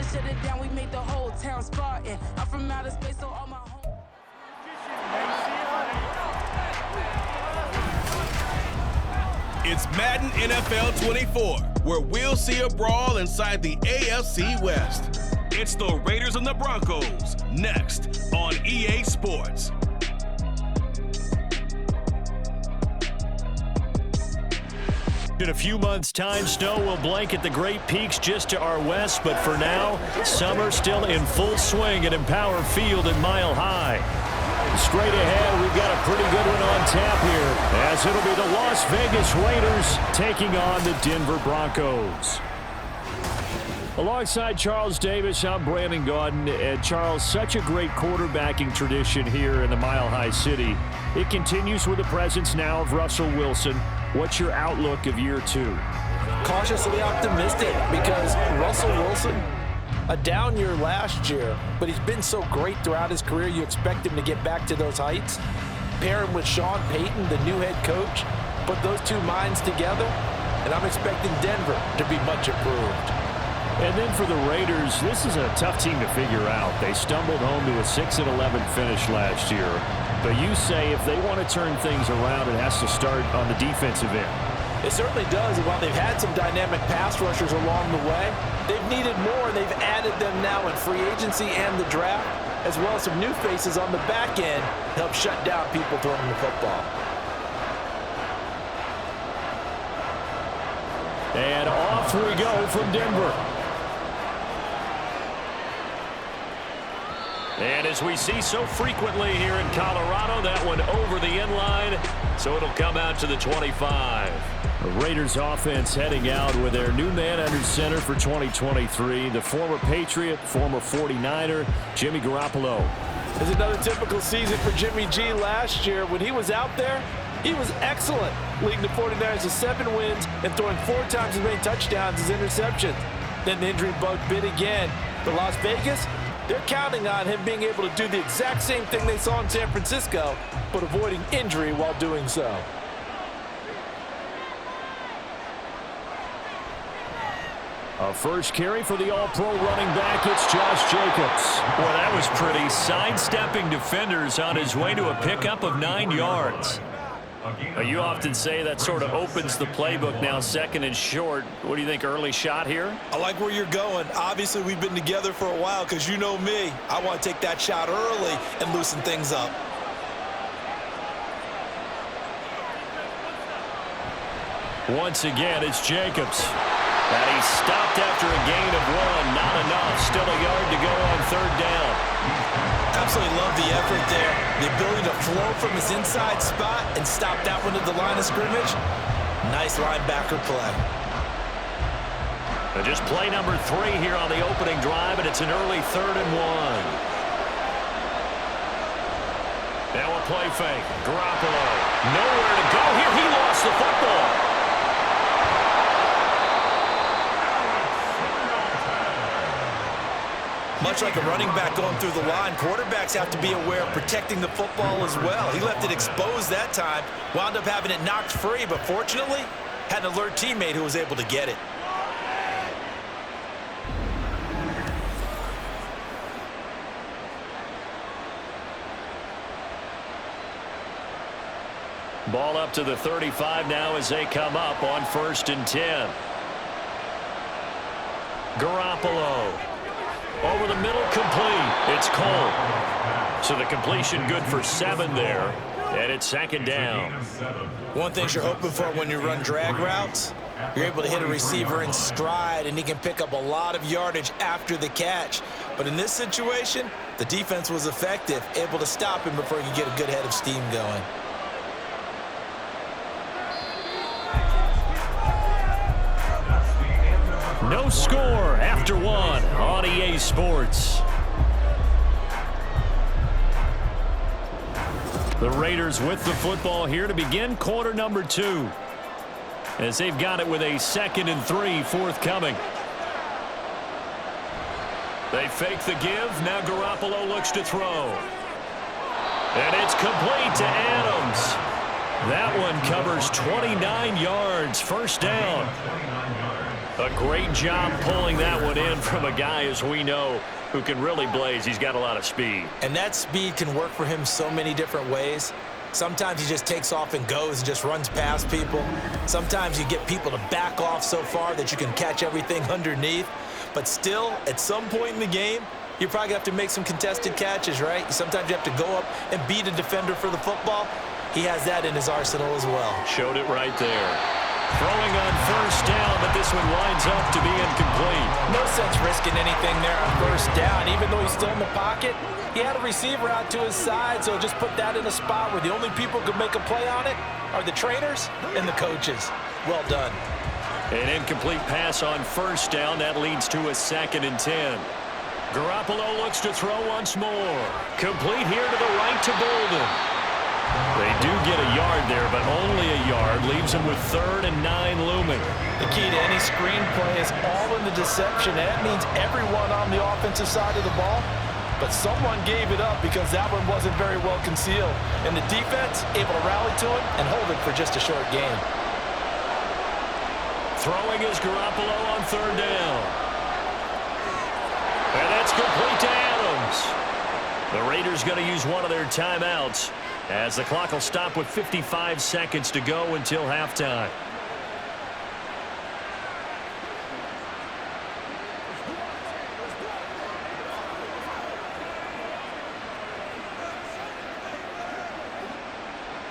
to shut it down. We made the whole town Spartan. I'm from outer space, so all my home. It's Madden NFL 24, where we'll see a brawl inside the AFC West. It's the Raiders and the Broncos, next on EA Sports. In a few months' time, snow will blanket the Great Peaks just to our west, but for now, summer still in full swing at Empower Field at Mile High. Straight ahead, we've got a pretty good one on tap here, as it'll be the Las Vegas Raiders taking on the Denver Broncos. Alongside Charles Davis, I'm Brandon Gaudin. And Charles, such a great quarterbacking tradition here in the Mile High City. It continues with the presence now of Russell Wilson. What's your outlook of year two? Cautiously optimistic, because Russell Wilson, a down year last year, but he's been so great throughout his career, you expect him to get back to those heights. Pair him with Sean Payton, the new head coach, put those two minds together, and I'm expecting Denver to be much improved. And then for the Raiders, this is a tough team to figure out. They stumbled home to a 6-11 finish last year. But you say if they want to turn things around, it has to start on the defensive end. It certainly does. And while they've had some dynamic pass rushers along the way, they've needed more. They've added them now in free agency and the draft, as well as some new faces on the back end to help shut down people throwing the football. And off we go from Denver. And as we see so frequently here in Colorado, that one over the end line, so it'll come out to the 25. The Raiders offense heading out with their new man under center for 2023, the former Patriot, former 49er, Jimmy Garoppolo. It's another typical season for Jimmy G last year. When he was out there, he was excellent, leading the 49ers to 7 wins and throwing 4 times as many touchdowns as interceptions. Then the injury bug bit again. But Las Vegas, they're counting on him being able to do the exact same thing they saw in San Francisco, but avoiding injury while doing so. A first carry for the All-Pro running back, it's Josh Jacobs. Boy, that was pretty. Sidestepping defenders on his way to a pickup of 9 yards. You often say that sort of opens the playbook now, second and short. What do you think, early shot here? I like where you're going. Obviously, we've been together for a while because you know me. I want to take that shot early and loosen things up. Once again, it's Jacobs. And he's stopped after a gain of 1. Not enough. Still a yard to go on third down. Absolutely love the effort there. The ability to flow from his inside spot and stop that one at the line of scrimmage. Nice linebacker play. Just play number 3 here on the opening drive, and it's an early 3rd and 1. Now a play fake. Garoppolo. Nowhere to go here. He lost the football. Much like a running back going through the line, quarterbacks have to be aware of protecting the football as well. He left it exposed that time, wound up having it knocked free, but fortunately, had an alert teammate who was able to get it. Ball up to the 35 now as they come up on 1st and 10. Garoppolo. Over the middle, complete. It's Cole. So the completion good for 7 there. And it's 2nd down. One thing you're hoping for when you run drag routes, you're able to hit a receiver in stride, and he can pick up a lot of yardage after the catch. But in this situation, the defense was effective, able to stop him before he could get a good head of steam going. No score after 1 on EA Sports. The Raiders with the football here to begin quarter number 2. As they've got it with a 2nd and 3 forthcoming. They fake the give. Now Garoppolo looks to throw. And it's complete to Adams. That one covers 29 yards. First down. A great job pulling that one in from a guy, as we know, who can really blaze. He's got a lot of speed. And that speed can work for him so many different ways. Sometimes he just takes off and goes and just runs past people. Sometimes you get people to back off so far that you can catch everything underneath. But still, at some point in the game, you're probably going to have to make some contested catches, right? Sometimes you have to go up and beat a defender for the football. He has that in his arsenal as well. Showed it right there. Throwing on first down, but this one winds up to be incomplete. No sense risking anything there on first down. Even though he's still in the pocket, he had a receiver out to his side, so just put that in a spot where the only people who could make a play on it are the trainers and the coaches. Well done. An incomplete pass on first down. That leads to a 2nd and 10. Garoppolo looks to throw once more. Complete here to the right to Bolden. They do get a yard there, but only a yard. Leaves them with 3rd and 9 looming. The key to any screenplay is all in the deception. That means everyone on the offensive side of the ball, but someone gave it up because that one wasn't very well concealed. And the defense able to rally to it and hold it for just a short gain. Throwing is Garoppolo on 3rd down. And that's complete to Adams. The Raiders going to use one of their timeouts, as the clock will stop with 55 seconds to go until halftime.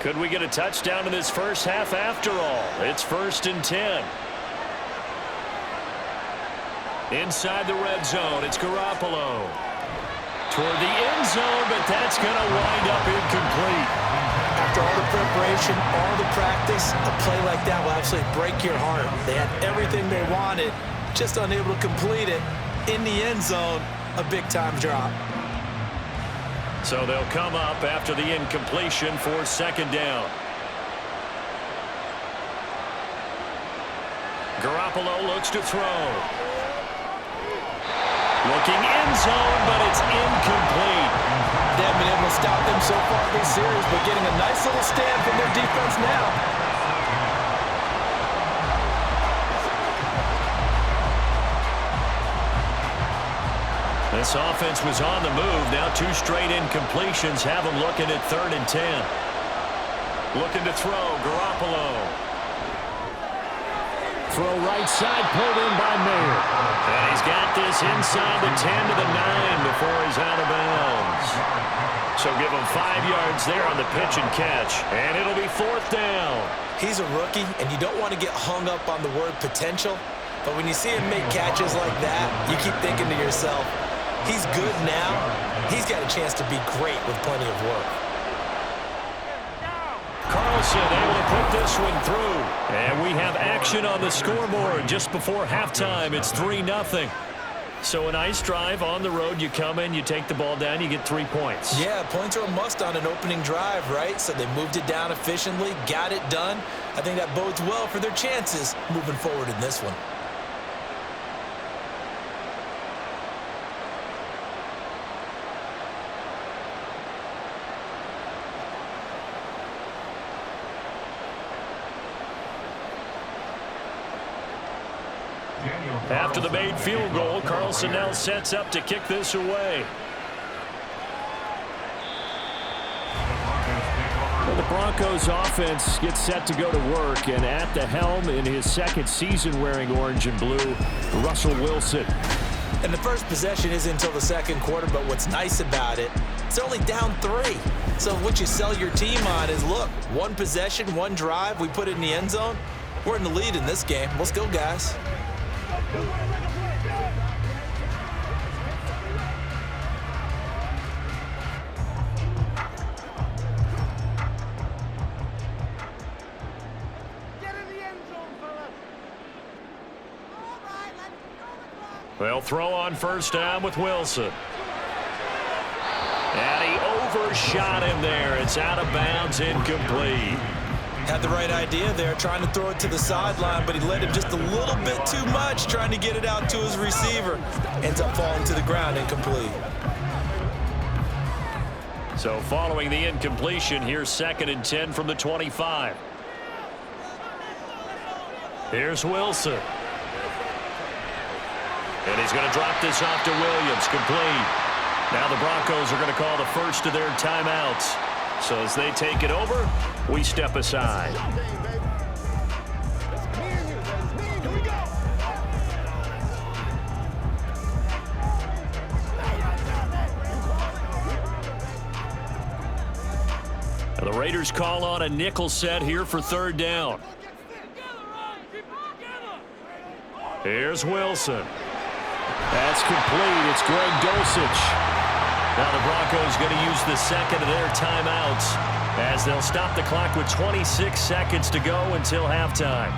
Could we get a touchdown in this first half after all? It's 1st and 10. Inside the red zone, it's Garoppolo. Toward the end zone, but that's going to wind up incomplete. After all the preparation, all the practice, a play like that will absolutely break your heart. They had everything they wanted, just unable to complete it. In the end zone, a big-time drop. So they'll come up after the incompletion for 2nd down. Garoppolo looks to throw. Looking end zone, but it's incomplete. They haven't been able to stop them so far this series, but getting a nice little stand from their defense now. This offense was on the move. Now 2 straight incompletions have them looking at 3rd and 10. Looking to throw, Garoppolo. Throw right side, pulled in by Mayer. And he's got this inside the 10 to the 9 before he's out of bounds. So give him 5 yards there on the pitch and catch. And it'll be 4th down. He's a rookie, and you don't want to get hung up on the word potential. But when you see him make catches like that, you keep thinking to yourself, he's good now. He's got a chance to be great with plenty of work. Carlson able to put this one through. And we have action on the scoreboard just before halftime. It's 3-0. So a nice drive on the road. You come in, you take the ball down, you get 3 points. Yeah, points are a must on an opening drive, right? So they moved it down efficiently, got it done. I think that bodes well for their chances moving forward in this one. After the made field goal, Carlson now sets up to kick this away. Well, the Broncos offense gets set to go to work, and at the helm in his 2nd season wearing orange and blue, Russell Wilson. And the first possession isn't until the 2nd quarter, but what's nice about it, it's only down 3. So what you sell your team on is, look, 1 possession, 1 drive, we put it in the end zone. We're in the lead in this game. Let's go, guys. They'll throw on first down with Wilson. And he overshot him there. It's out of bounds, incomplete. Had the right idea there, trying to throw it to the sideline, but he led him just a little bit too much, trying to get it out to his receiver. Ends up falling to the ground, incomplete. So following the incompletion, here's 2nd and 10 from the 25. Here's Wilson. And he's going to drop this off to Williams, complete. Now the Broncos are going to call the first of their timeouts. So as they take it over, we step aside. Now the Raiders call on a nickel set here for third down. Here's Wilson. That's complete. It's Greg Dulcich. Now the Broncos going to use the second of their timeouts as they'll stop the clock with 26 seconds to go until halftime.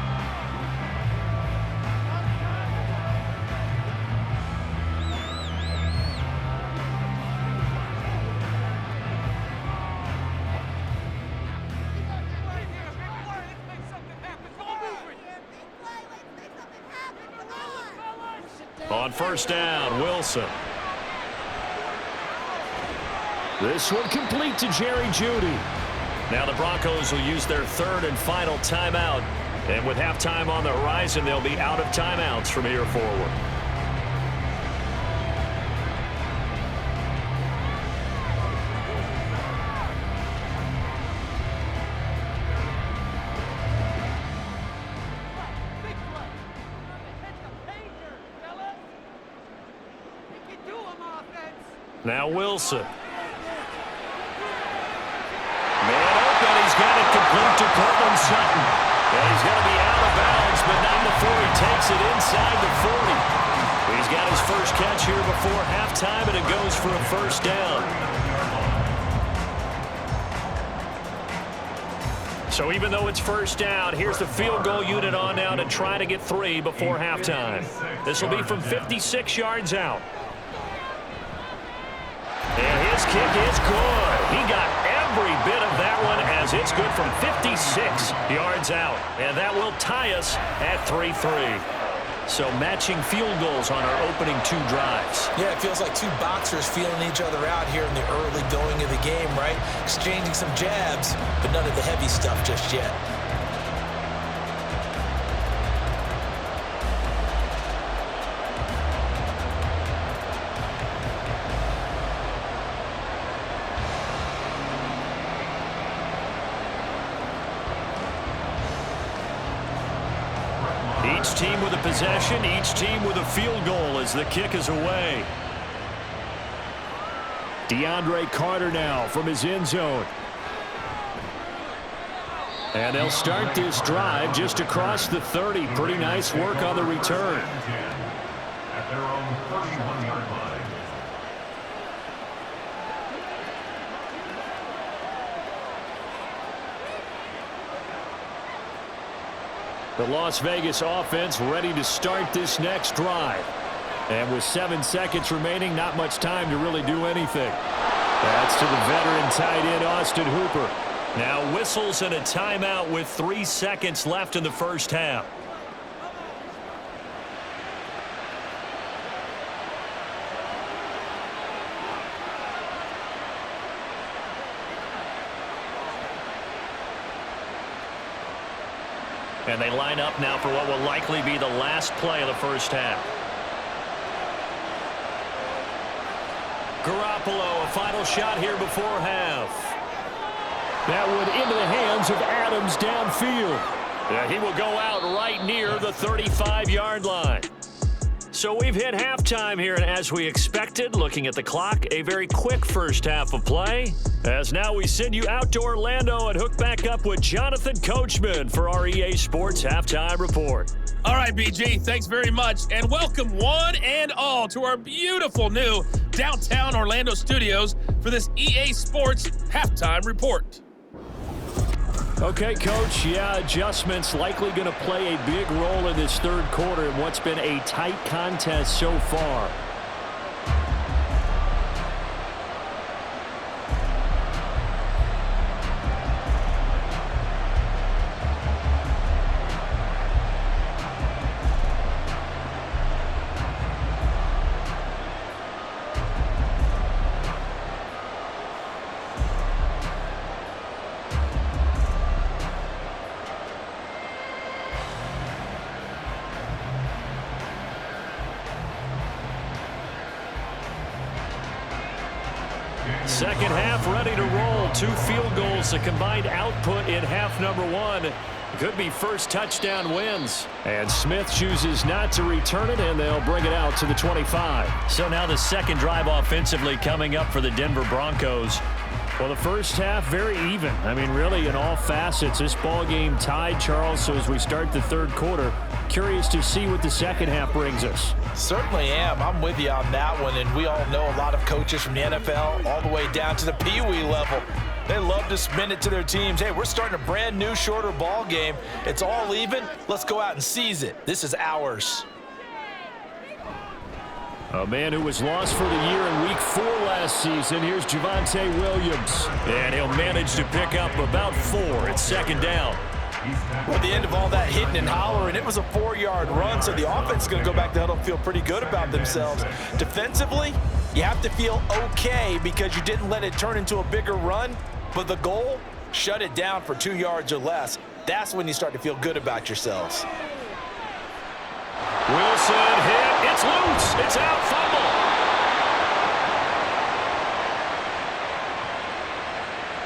On first down, Wilson. This one complete to Jerry Jeudy. Now the Broncos will use their third and final timeout. And with halftime on the horizon, they'll be out of timeouts from here forward. Now Wilson. Man open, he's got it complete to Cortland Sutton. And he's going to be out of bounds, but not before he takes it inside the 40. He's got his first catch here before halftime, and it goes for a first down. So even though it's first down, here's the field goal unit on now to try to get 3 before halftime. This will be from 56 yards out. And his kick is good. He got every bit of that one as it's good from 56 yards out. And that will tie us at 3-3. So matching field goals on our opening 2 drives. Yeah, it feels like 2 boxers feeling each other out here in the early going of the game, right? Exchanging some jabs, but none of the heavy stuff just yet. Each team with a possession, each team with a field goal as the kick is away. DeAndre Carter now from his end zone. And they'll start this drive just across the 30. Pretty nice work on the return. At their own 31-yard line. The Las Vegas offense ready to start this next drive. And with 7 seconds remaining, not much time to really do anything. That's to the veteran tight end, Austin Hooper. Now whistles and a timeout with 3 seconds left in the first half. And they line up now for what will likely be the last play of the first half. Garoppolo, a final shot here before half. That one into the hands of Adams downfield. Yeah, he will go out right near the 35-yard line. So we've hit halftime here, and as we expected, looking at the clock, a very quick first half of play. As now we send you out to Orlando and hook back up with Jonathan Coachman for our EA Sports Halftime Report. All right, BG, thanks very much, and welcome one and all to our beautiful new downtown Orlando studios for this EA Sports Halftime Report. Okay, Coach, yeah, adjustments likely going to play a big role in this third quarter in what's been a tight contest so far. Second half ready to roll. 2 field goals, a combined output in half number 1. Could be first touchdown wins. And Smith chooses not to return it, and they'll bring it out to the 25. So now the second drive offensively coming up for the Denver Broncos. Well, the first half, very even. I mean, really, in all facets, this ball game tied, Charles. So as we start the third quarter, curious to see what the second half brings us. Certainly am. I'm with you on that one. And we all know a lot of coaches from the NFL all the way down to the Pee-wee level. They love to spin it to their teams. Hey, we're starting a brand new, shorter ball game. It's all even. Let's go out and seize it. This is ours. A man who was lost for the year in Week 4 last season. Here's Javonte Williams. And he'll manage to pick up about 4 at second down. Well, at the end of all that hitting and hollering, it was a 4-yard run, so the offense is going to go back to huddle and feel pretty good about themselves. Defensively, you have to feel okay because you didn't let it turn into a bigger run, but the goal, shut it down for 2 yards or less. That's when you start to feel good about yourselves. Wilson hit. It's loose. It's out. Fumble.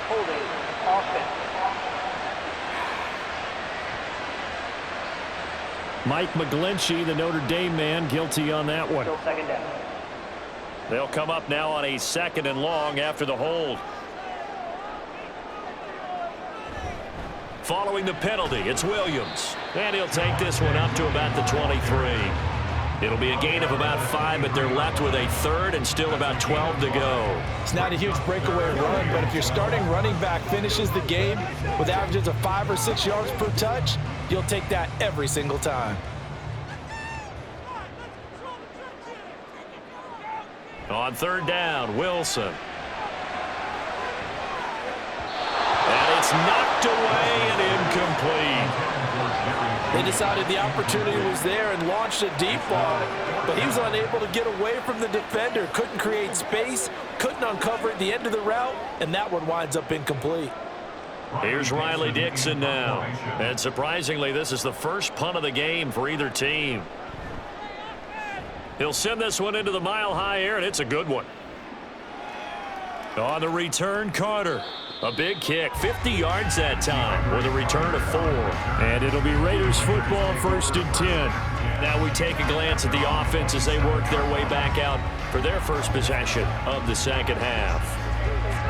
Holding offense. Mike McGlinchey, the Notre Dame man, guilty on that one. Still second down. They'll come up now on a 2nd and long after the hold. Following the penalty, it's Williams. And he'll take this one up to about the 23. It'll be a gain of about 5, but they're left with a 3rd and still about 12 to go. It's not a huge breakaway run, but if your starting running back finishes the game with averages of 5 or 6 yards per touch, you'll take that every single time. On 3rd down, Wilson. And it's knocked away and incomplete. They decided the opportunity was there and launched a deep ball, but he was unable to get away from the defender, couldn't create space, couldn't uncover at the end of the route, and that one winds up incomplete. Here's Riley Dixon now. And surprisingly, this is the first punt of the game for either team. He'll send this one into the mile-high air, and it's a good one. On the return, Carter. A big kick, 50 yards that time with a return of 4. And it'll be Raiders football, 1st and 10. Now we take a glance at the offense as they work their way back out for their first possession of the second half.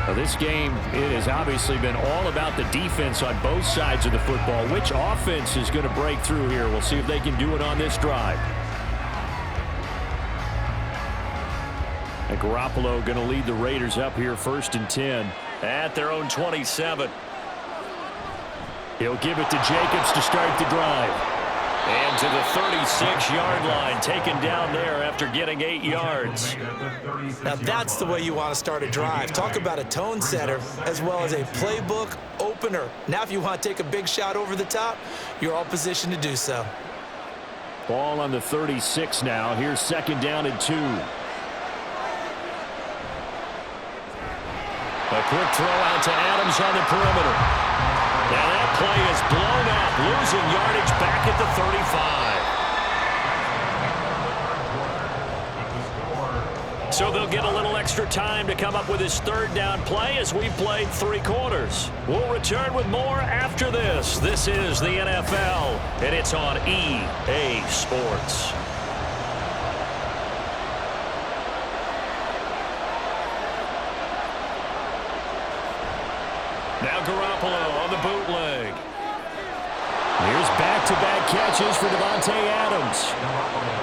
Now this game, it has obviously been all about the defense on both sides of the football. Which offense is going to break through here? We'll see if they can do it on this drive. And Garoppolo going to lead the Raiders up here 1st and 10 at their own 27. He'll give it to Jacobs to start the drive. And to the 36-yard line, taken down there after getting 8 yards. Now that's the way you want to start a drive. Talk about a tone setter as well as a playbook opener. Now if you want to take a big shot over the top, you're all positioned to do so. Ball on the 36 now. Here's 2nd down and 2. A quick throw out to Adams on the perimeter. Now that play is blown out, losing yardage back at the 35. So they'll get a little extra time to come up with his 3rd down play as we've played 3 quarters. We'll return with more after this. This is the NFL, and it's on EA Sports. Now Garoppolo on the bootleg. Here's back-to-back catches for Devontae Adams.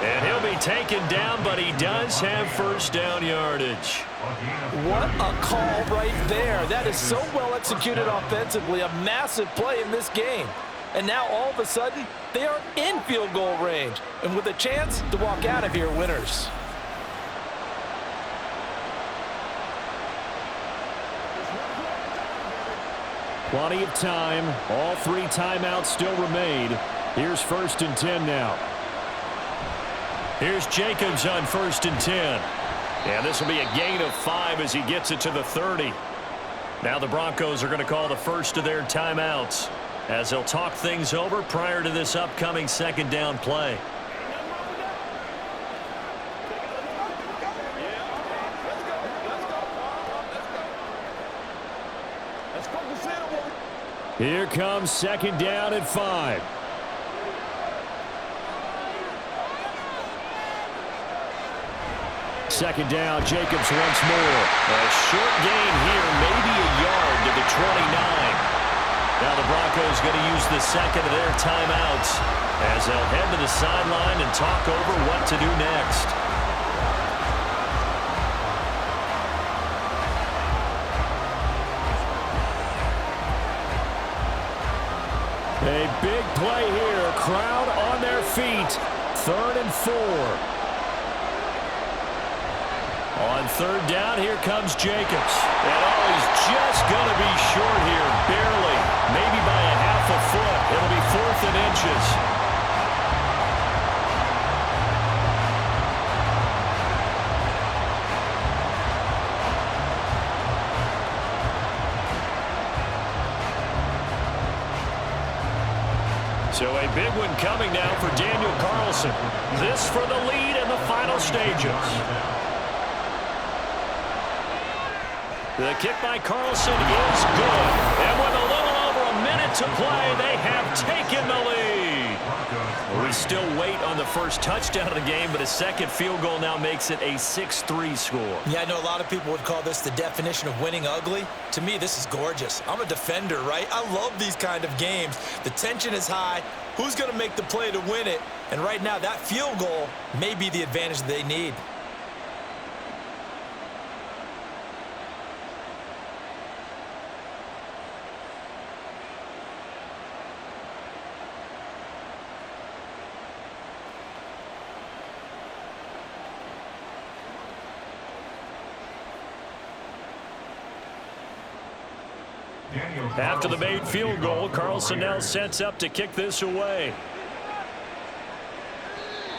And he'll be taken down, but he does have 1st down yardage. What a call right there. That is so well executed offensively. A massive play in this game. And now all of a sudden, they are in field goal range. And with a chance to walk out of here winners. Plenty of time. All 3 timeouts still remain. Here's 1st and 10 now. Here's Jacobs on 1st and 10. And this will be a gain of 5 as he gets it to the 30. Now the Broncos are going to call the first of their timeouts as they'll talk things over prior to this upcoming 2nd down play. Here comes second down at 5. Second down, Jacobs once more. A short gain here, maybe a yard to the 29. Now the Broncos going to use the second of their timeouts as they'll head to the sideline and talk over what to do next. A big play here. Crowd on their feet. 3rd and 4. On third down, here comes Jacobs. And he's just going to be short here, barely. Maybe by a half a foot. It'll be 4th and inches. So a big one coming now for Daniel Carlson. This for the lead in the final stages. The kick by Carlson is good. And with a little over a minute to play, they have taken the lead. We still wait on the first touchdown of the game, but a second field goal now makes it a 6-3 score. Yeah, I know a lot of people would call this the definition of winning ugly. To me, this is gorgeous. I'm a defender, right? I love these kind of games. The tension is high. Who's going to make the play to win it? And right now, that field goal may be the advantage they need. After the made field goal, Carlson now sets up to kick this away.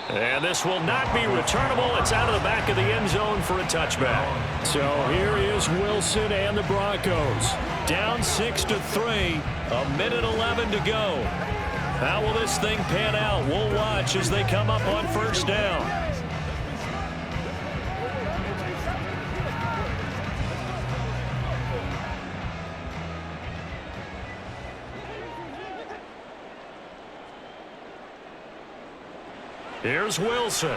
And this will not be returnable. It's out of the back of the end zone for a touchback. So here is Wilson and the Broncos. Down 6-3, a minute 11 to go. How will this thing pan out? We'll watch as they come up on first down. Here's Wilson.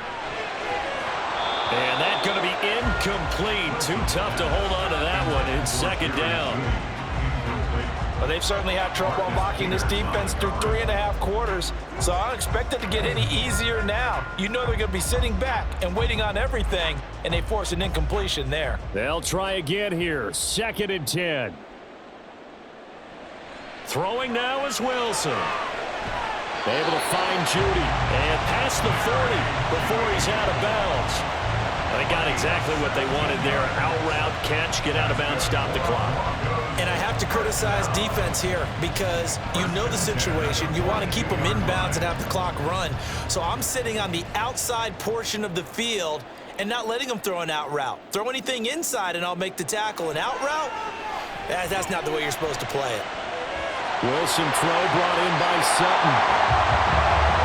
And that's going to be incomplete. Too tough to hold on to that one. It's second down. Well, they've certainly had trouble unlocking this defense through 3.5 quarters, so I don't expect it to get any easier now. You know they're going to be sitting back and waiting on everything, and they force an incompletion there. They'll try again here. 2nd and 10. Throwing now is Wilson. Able to find Judy and past the 40 before he's out of bounds. They got exactly what they wanted there. Out route, catch, get out of bounds, stop the clock. And I have to criticize defense here because you know the situation. You want to keep them inbounds and have the clock run. So I'm sitting on the outside portion of the field and not letting them throw an out route. Throw anything inside and I'll make the tackle. An out route? That's not the way you're supposed to play it. Wilson throw brought in by Sutton.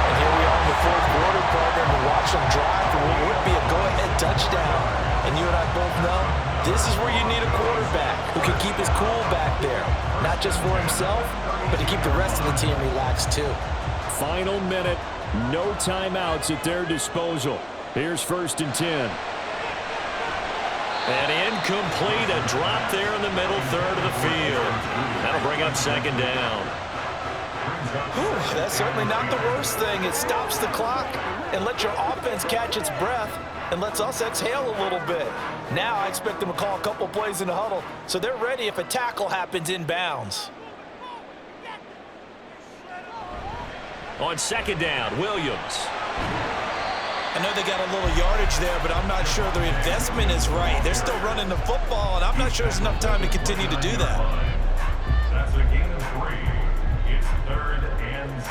And here we are in the 4th quarter, partner, to watch them drive for what would be a go-ahead touchdown. And you and I both know this is where you need a quarterback who can keep his cool back there. Not just for himself, but to keep the rest of the team relaxed too. Final minute, no timeouts at their disposal. Here's 1st and 10. And incomplete, a drop there in the middle third of the field. That'll bring up second down. Whew, that's certainly not the worst thing. It stops the clock and lets your offense catch its breath and lets us exhale a little bit. Now I expect them to call a couple plays in the huddle so they're ready if a tackle happens inbounds. On second down, Williams. I know they got a little yardage there, but I'm not sure their investment is right. They're still running the football, and I'm not sure there's enough time to continue to do that. That's a gain of 3. It's 3rd and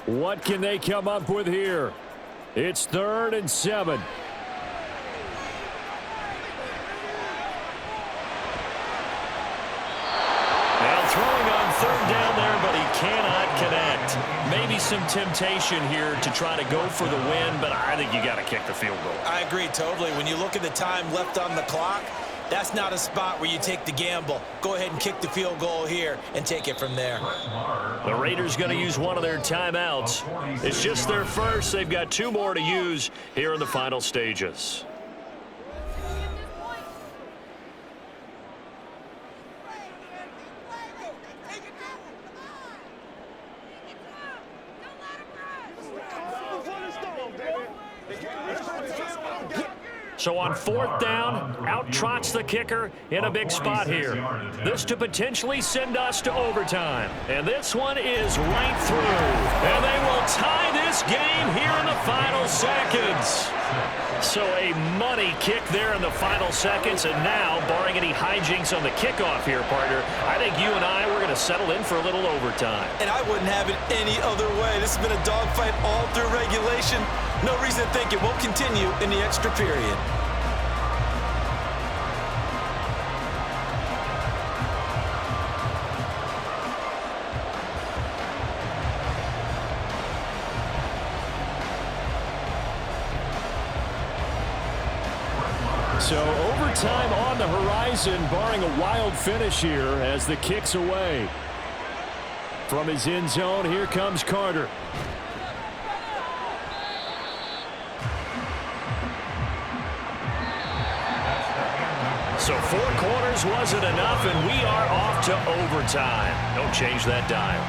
7. What can they come up with here? It's 3rd and 7. Now throwing on third down there, but he cannot connect. Maybe some temptation here to try to go for the win, but I think you got to kick the field goal. I agree totally. When you look at the time left on the clock, That's not a spot where you take the gamble. Go ahead and kick the field goal here and take it from there. The Raiders going to use one of their timeouts. It's just their first. They've got 2 more to use here in the final stages. So on 4th down, out trots the kicker in a big spot here. This to potentially send us to overtime. And this one is right through. And they will tie this game here in the final seconds. So a money kick there in the final seconds. And now, barring any hijinks on the kickoff here, partner, I think you and I, we're going to settle in for a little overtime. And I wouldn't have it any other way. This has been a dogfight all through regulation. No reason to think it won't continue in the extra period. So overtime on the horizon, barring a wild finish here as the kick's away. From his end zone, here comes Carter. So 4 quarters wasn't enough, and we are off to overtime. Don't change that dial.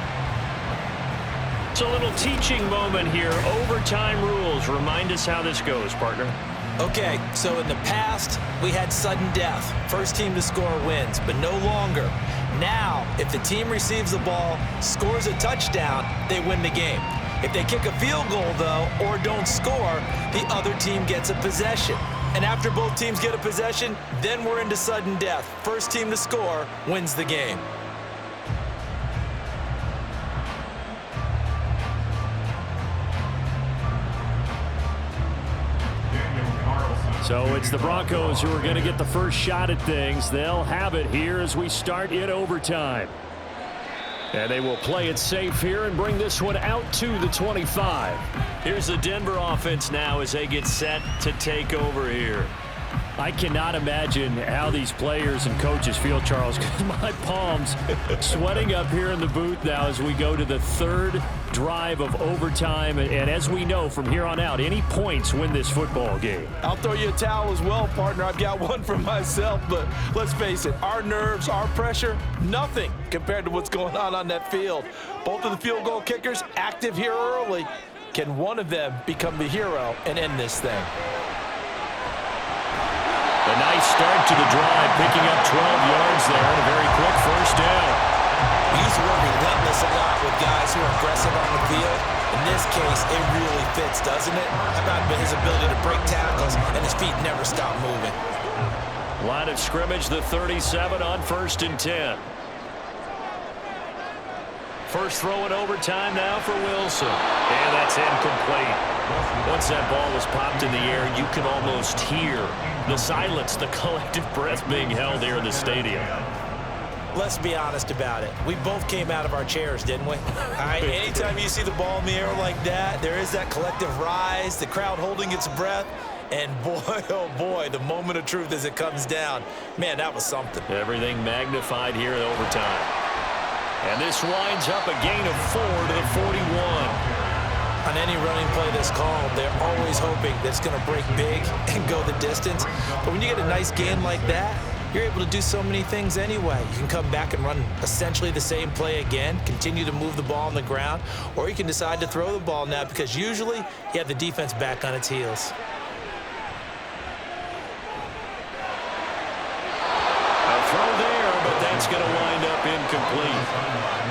It's a little teaching moment here. Overtime rules. Remind us how this goes, partner. Okay, so in the past, we had sudden death. First team to score wins, but no longer. Now, if the team receives the ball, scores a touchdown, they win the game. If they kick a field goal, though, or don't score, the other team gets a possession. And after both teams get a possession, then we're into sudden death. First team to score wins the game. So it's the Broncos who are going to get the first shot at things. They'll have it here as we start in overtime. And they will play it safe here and bring this one out to the 25. Here's the Denver offense now as they get set to take over here. I cannot imagine how these players and coaches feel, Charles, because my palms sweating up here in the booth now as we go to the 3rd drive of overtime. And as we know from here on out, any points win this football game. I'll throw you a towel as well, partner. I've got one for myself, but let's face it, our nerves, our pressure, nothing compared to what's going on that field. Both of the field goal kickers active here early. Can one of them become the hero and end this thing? A nice start to the drive, picking up 12 yards there and a very quick first down. We use the word relentless a lot with guys who are aggressive on the field. In this case, it really fits, doesn't it? How about his ability to break tackles and his feet never stop moving? Line of scrimmage, the 37 on 1st and 10. First throw in overtime now for Wilson. And that's incomplete. Once that ball was popped in the air, you can almost hear the silence, the collective breath being held here in the stadium. Let's be honest about it. We both came out of our chairs, didn't we? All right, anytime you see the ball in the air like that, there is that collective rise, the crowd holding its breath, and boy, oh boy, the moment of truth as it comes down. Man, that was something. Everything magnified here in overtime. And this winds up a gain of 4 to the 41. On any running play that's called, they're always hoping that it's going to break big and go the distance. But when you get a nice gain like that, you're able to do so many things anyway. You can come back and run essentially the same play again, continue to move the ball on the ground, or you can decide to throw the ball now because usually you have the defense back on its heels. A throw there, but that's going to wind up incomplete.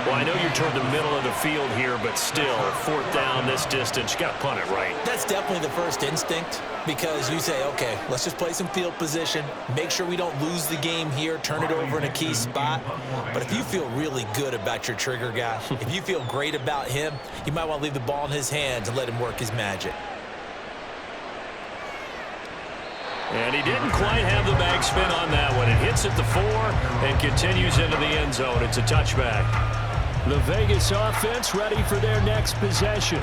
Well, I know you're toward the middle of the field here, but still, 4th down, this distance, you got to punt it right. That's definitely the first instinct because you say, okay, let's just play some field position, make sure we don't lose the game here, turn it over in a key spot. But if you feel really good about your trigger guy, if you feel great about him, you might want to leave the ball in his hands and let him work his magic. And he didn't quite have the backspin on that one. It hits at the 4 and continues into the end zone. It's a touchback. The Vegas offense ready for their next possession.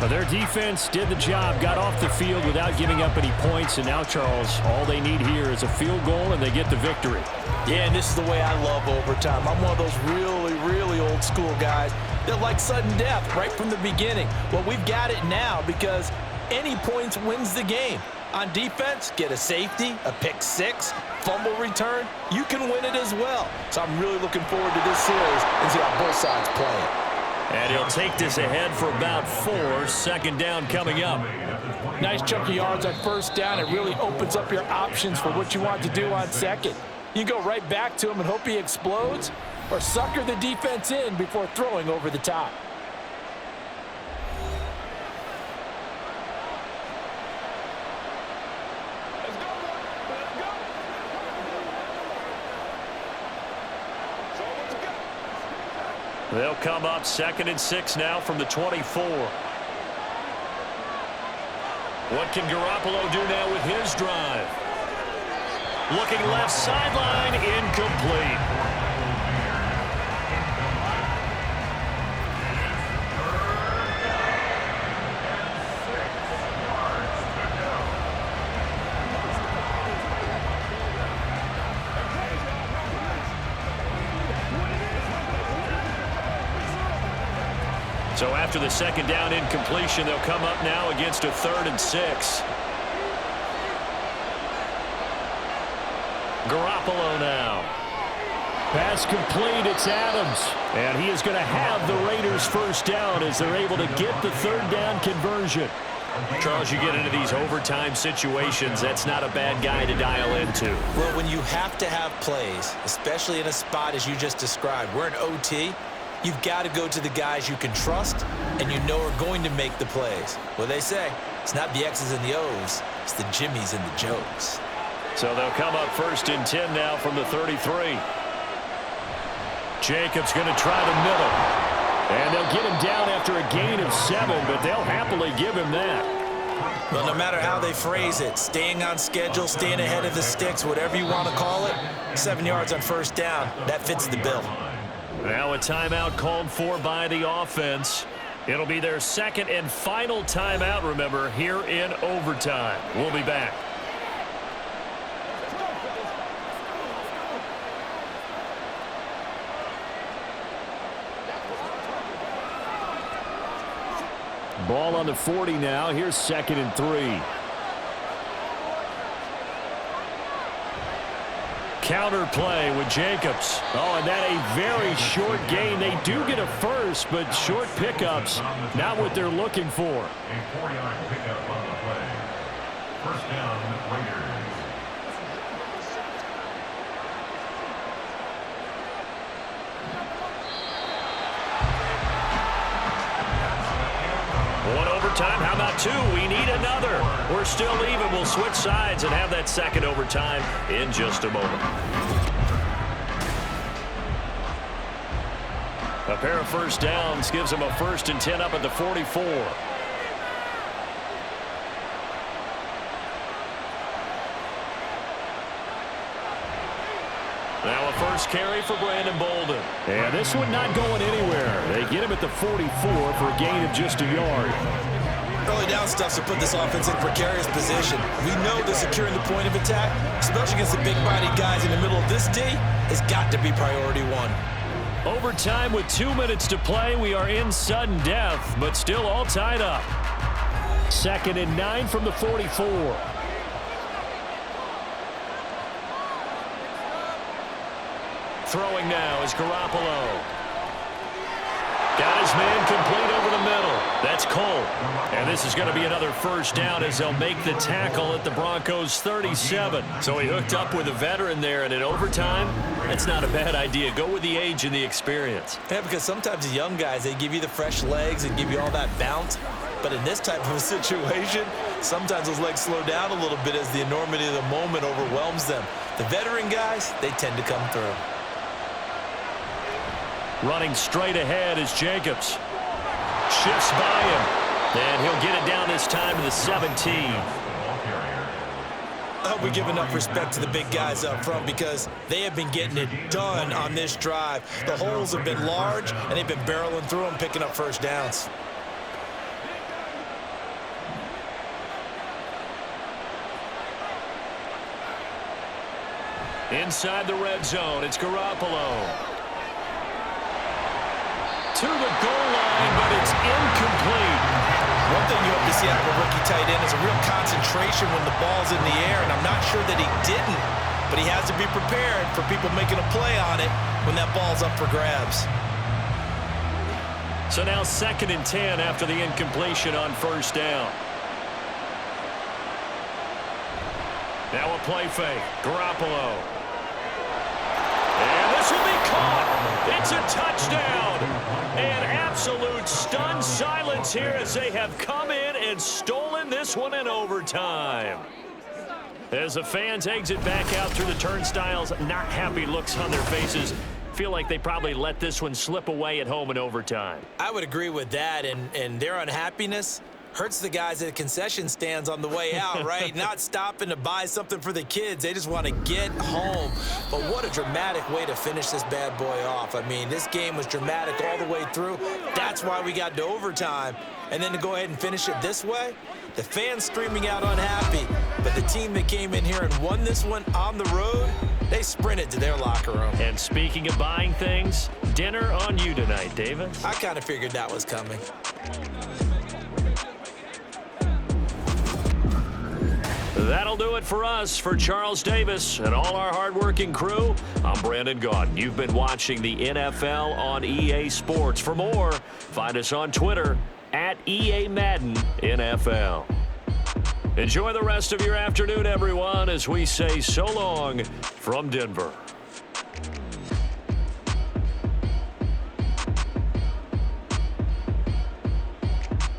Well, their defense did the job, got off the field without giving up any points, and now, Charles, all they need here is a field goal, and they get the victory. Yeah, and this is the way I love overtime. I'm one of those really, really old school guys that like sudden death right from the beginning. Well, we've got it now because any points wins the game. On defense, get a safety, a pick six, fumble return, you can win it as well. So I'm really looking forward to this series and see how both sides play it. And he'll take this ahead for about 4. Second down coming up. Nice chunk of yards on first down. It really opens up your options for what you want to do on second. You go right back to him and hope he explodes, or sucker the defense in before throwing over the top. They'll come up 2nd and 6 now from the 24. What can Garoppolo do now with his drive? Looking left sideline, incomplete. So after the second down incompletion, they'll come up now against a 3rd and 6. Garoppolo now. Pass complete, it's Adams. And he is going to have the Raiders first down as they're able to get the 3rd down conversion. Charles, you get into these overtime situations, that's not a bad guy to dial into. Well, when you have to have plays, especially in a spot as you just described, we're in OT, you've got to go to the guys you can trust and you know are going to make the plays. Well, they say it's not the X's and the O's, it's the Jimmies and the Joes. So they'll come up 1st and 10 now from the 33. Jacobs going to try the middle. And they'll get him down after a gain of 7, but they'll happily give him that. Well, no matter how they phrase it, staying on schedule, staying ahead of the sticks, whatever you want to call it, 7 yards on first down, that fits the bill. Now a timeout called for by the offense. It'll be their 2nd and final timeout, remember, here in overtime. We'll be back. Ball on the 40 now. Here's 2nd and 3. Counter play with Jacobs. Oh, and that a very short gain. They do get a first, but short pickups, not what they're looking for. A 4-yard pickup on the play. First down, Raiders. One overtime. How about 2? We need another. We're still even. We'll switch sides and have that 2nd overtime in just a moment. A pair of first downs gives them a 1st and 10 up at the 44. Now a first carry for Brandon Bolden. And this one not going anywhere. They get him at the 44 for a gain of just a yard. Early down stuff to put this offense in precarious position. We know that securing the point of attack, especially against the big-bodied guys in the middle of this D, has got to be priority 1. Overtime with 2 minutes to play. We are in sudden death, but still all tied up. 2nd and 9 from the 44. Throwing now is Garoppolo. Got his man complete over the middle. That's Cole. And this is going to be another first down as they'll make the tackle at the Broncos 37. So he hooked up with a veteran there, and in overtime, that's not a bad idea. Go with the age and the experience. Yeah, because sometimes the young guys, they give you the fresh legs and give you all that bounce. But in this type of a situation, sometimes those legs slow down a little bit as the enormity of the moment overwhelms them. The veteran guys, they tend to come through. Running straight ahead is Jacobs. Shifts by him. And he'll get it down this time to the 17. I hope we give enough respect to the big guys up front because they have been getting it done on this drive. The holes have been large, and they've been barreling through them, picking up first downs. Inside the red zone, it's Garoppolo. To the goal line, but it's incomplete. One thing you hope to see out of a rookie tight end is a real concentration when the ball's in the air, and I'm not sure that he didn't, but he has to be prepared for people making a play on it when that ball's up for grabs. So now 2nd and 10 after the incompletion on 1st down. Now a play fake. Garoppolo. And this will be caught. It's a touchdown. And absolute stunned silence here as they have come in and stolen this one in overtime. As the fans exit back out through the turnstiles, not happy looks on their faces. Feel like they probably let this one slip away at home in overtime. I would agree with that, and their unhappiness hurts the guys at the concession stands on the way out, right? Not stopping to buy something for the kids. They just want to get home. But what a dramatic way to finish this bad boy off. I mean, this game was dramatic all the way through. That's why we got to overtime. And then to go ahead and finish it this way, the fans streaming out unhappy. But the team that came in here and won this one on the road, they sprinted to their locker room. And speaking of buying things, dinner on you tonight, David. I kind of figured that was coming. That'll do it for us. For Charles Davis and all our hardworking crew, I'm Brandon Gaudin. You've been watching the NFL on EA Sports. For more, find us on Twitter at EA Madden NFL. Enjoy the rest of your afternoon, everyone, as we say so long from Denver.